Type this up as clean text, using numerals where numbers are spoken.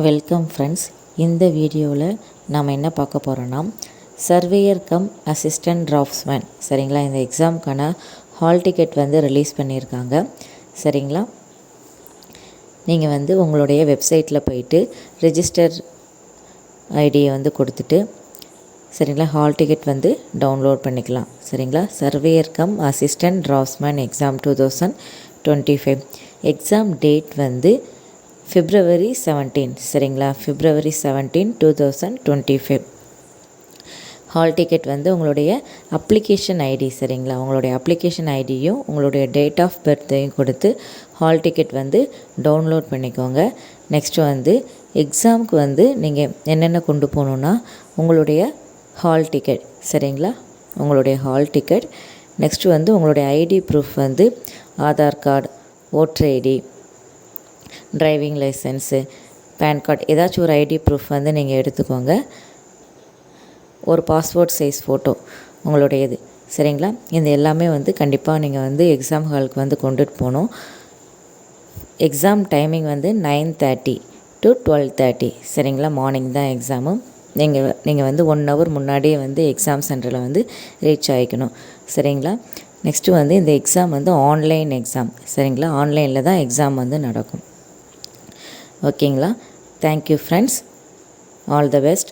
Welcome friends. இந்த வீடியோவில் நாம் என்ன பார்க்க போகிறோன்னா சர்வேயர் கம் அசிஸ்டன்ட் டிராஃப்ட்ஸ்மேன் சரிங்களா. இந்த எக்ஸாமுக்கான ஹால் டிக்கெட் ரிலீஸ் பண்ணியிருக்காங்க சரிங்களா. நீங்கள் உங்களுடைய வெப்சைட்டில் போயிட்டு ரெஜிஸ்டர் ஐடியை கொடுத்துட்டு சரிங்களா ஹால் டிக்கெட் டவுன்லோட் பண்ணிக்கலாம் சரிங்களா. Surveyor come assistant draughtsman exam 2025 exam date February 17 சரிங்களா. February 17, 2025. ஹால் டிக்கெட் உங்களுடைய அப்ளிகேஷன் ஐடி சரிங்களா. உங்களுடைய அப்ளிகேஷன் ஐடியும் உங்களுடைய டேட் ஆஃப் பர்த்தையும் கொடுத்து ஹால் டிக்கெட் டவுன்லோட் பண்ணிக்கோங்க. நெக்ஸ்ட்டு எக்ஸாமுக்கு நீங்கள் என்னென்ன கொண்டு போகணுன்னா உங்களுடைய ஹால் டிக்கெட் சரிங்களா. உங்களுடைய ஹால் டிக்கெட் நெக்ஸ்ட்டு உங்களுடைய ID proof Aadhaar card, voter ID, driving license, PAN card ஏதாச்சும் ஒரு ஐடி ப்ரூஃப் நீங்கள் எடுத்துக்கோங்க. ஒரு பாஸ்போர்ட் சைஸ் ஃபோட்டோ உங்களுடையது சரிங்களா. இது எல்லாமே கண்டிப்பாக நீங்கள் எக்ஸாம் ஹாலுக்கு கொண்டுட்டு போகணும். எக்ஸாம் டைமிங் 9:30 to 12:30 சரிங்களா. மார்னிங் தான் எக்ஸாமு. நீங்கள் 1 hour முன்னாடியே எக்ஸாம் சென்டரில் ரீச் ஆகிக்கணும் சரிங்களா. நெக்ஸ்ட்டு இந்த எக்ஸாம் ஆன்லைன் எக்ஸாம் சரிங்களா. ஆன்லைனில் தான் எக்ஸாம் நடக்கும் ஓகேங்களா. Thank you friends. All the best.